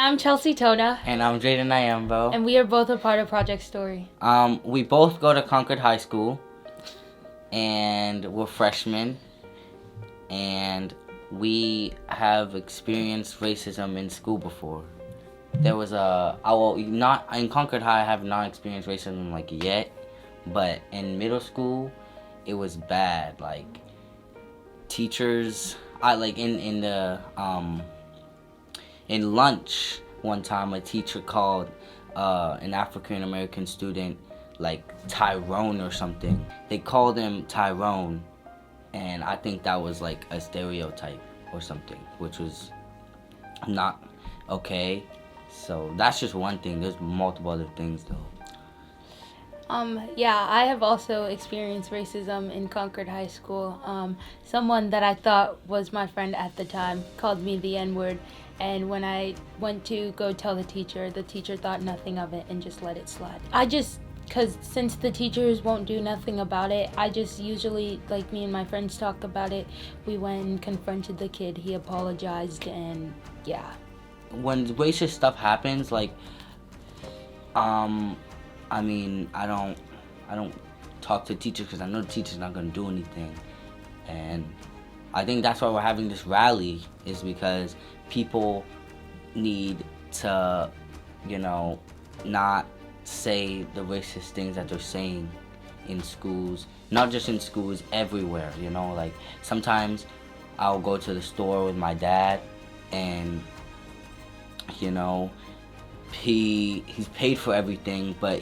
I'm Chelsea Tona. And I'm Jaden Nyambo. And we are both a part of Project Story. We both go to Concord High School. And we're freshmen. And we have experienced racism in school before. There was not in Concord High, I have not experienced racism like yet. But in middle school, it was bad. Like, teachers, in lunch one time, a teacher called an African American student like Tyrone or something. They called him Tyrone, and I think that was like a stereotype or something, which was not okay. So that's just one thing. There's multiple other things though. Yeah, I have also experienced racism in Concord High School. Someone that I thought was my friend at the time called me the N-word, and when I went to go tell the teacher thought nothing of it and just let it slide. Because since the teachers won't do nothing about it, I just usually, like me and my friends talk about it, we went and confronted the kid, he apologized, and yeah. When racist stuff happens, like, I don't talk to teachers because I know the teacher's not going to do anything. And I think that's why we're having this rally, is because people need to, not say the racist things that they're saying in schools. Not just in schools, everywhere, Like, sometimes I'll go to the store with my dad and, he's paid for everything, but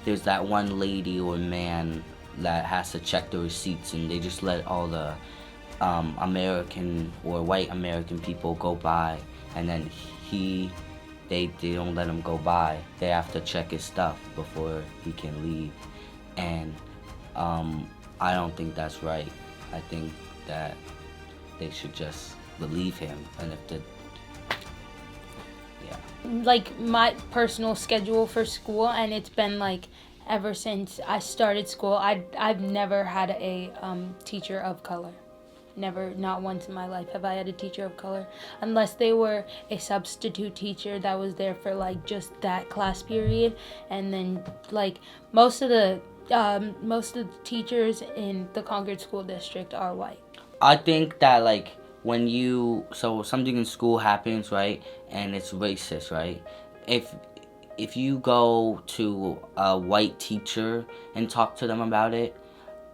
there's that one lady or man that has to check the receipts, and they just let all the American or white American people go by, and then they don't let him go by. They have to check his stuff before he can leave, and I don't think that's right. I think that they should just believe him, and like my personal schedule for school, and it's been like ever since I started school, I've never had a teacher of color. Never, not once in my life have I had a teacher of color, unless they were a substitute teacher that was there for like just that class period, and then like most of the teachers in the Concord School District are white. I think that like so something in school happens, right, and it's racist, right? If you go to a white teacher and talk to them about it,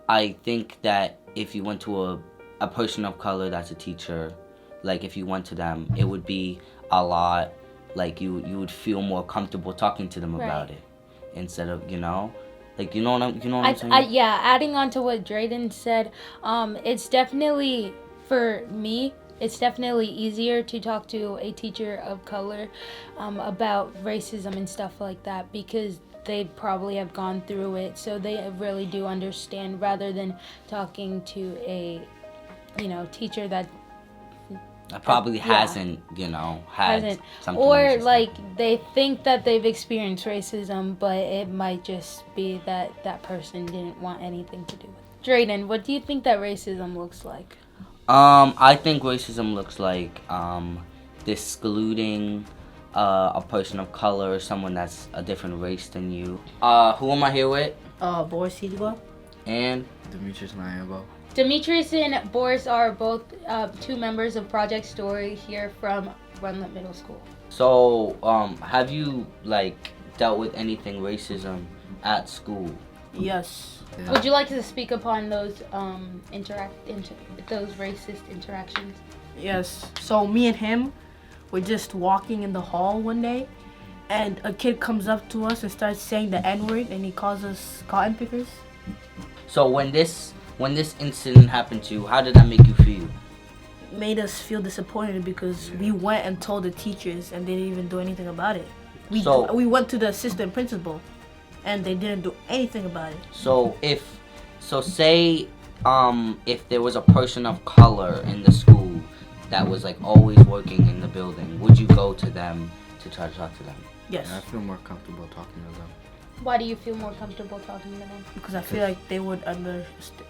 I think that if you went to a person of color that's a teacher, like if you went to them, it would be a lot, like you would feel more comfortable talking to them about it, instead of, like, you know what I'm saying? Yeah, adding on to what Drayden said, it's definitely, for me, it's definitely easier to talk to a teacher of color about racism and stuff like that, because they probably have gone through it, so they really do understand, rather than talking to a teacher that probably hasn't something or like they think that they've experienced racism, but it might just be that person didn't want anything to do with it. Drayden, what do you think that racism looks like? I think racism looks like excluding a person of color or someone that's a different race than you. Who am I here with? Boris Hidwa. And Demetrius Nyambo. Demetrius and Boris are both two members of Project Story here from Runlet Middle School. So, have you dealt with anything racism at school? Yes. Yeah. Would you like to speak upon those those racist interactions? Yes. So me and him were just walking in the hall one day, and a kid comes up to us and starts saying the N-word, and he calls us cotton pickers. So when this incident happened to you, how did that make you feel? It made us feel disappointed because we went and told the teachers and they didn't even do anything about it. We went to the assistant principal and they didn't do anything about it. So say if there was a person of color in the school that was always working in the building, would you go to them to try to talk to them? Yes. Yeah, I feel more comfortable talking to them. Why do you feel more comfortable talking to them? Because I feel like they would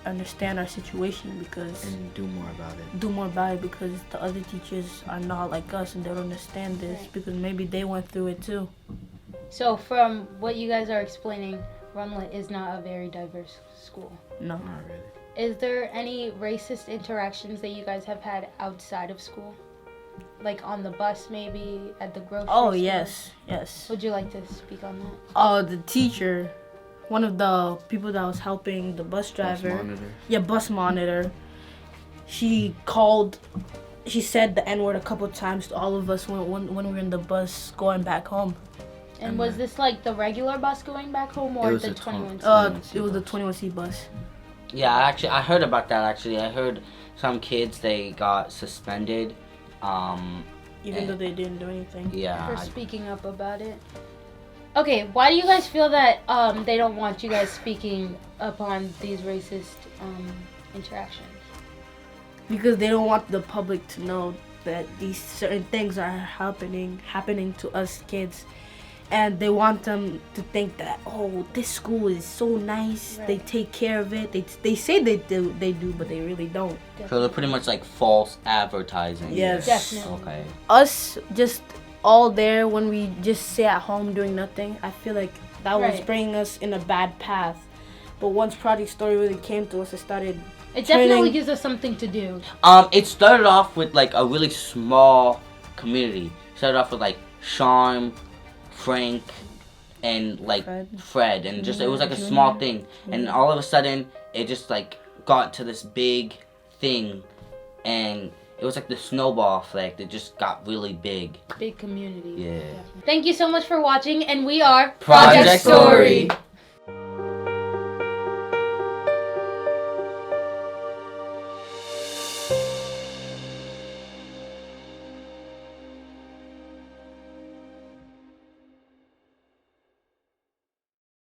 understand our situation And do more about it. because the other teachers are not like us and they don't understand this Right. because maybe they went through it too. So from what you guys are explaining, Runlet is not a very diverse school. No. Not really. Is there any racist interactions that you guys have had outside of school? Like on the bus maybe, at the grocery Oh store? yes. Would you like to speak on that? The teacher, one of the people that was helping the bus driver, bus monitor, she said the N-word a couple times to all of us when we were in the bus going back home. And was this like the regular bus going back home or It was the a 21? It was the 21C bus. Yeah, actually, I heard about that. Actually, I heard some kids they got suspended. Even though they didn't do anything. Yeah. For speaking up about it. Okay, why do you guys feel that they don't want you guys speaking upon these racist interactions? Because they don't want the public to know that these certain things are happening to us kids. And they want them to think that, oh, this school is so nice. Right. They take care of it. They say they do, but they really don't. So they're pretty much like false advertising. Yes. Definitely. Okay. Us just all there when we just sit at home doing nothing. I feel like that was Right. bringing us in a bad path. But once Project Story really came to us, it started. It definitely turning- gives us something to do. It started off with like a really small community. Started off with like Sean, Frank, and like Fred, and just it was like a small thing, and all of a sudden it just like got to this big thing, and it was like the snowball effect. It just got really big. Big community. Yeah. Thank you so much for watching, and we are Project Story.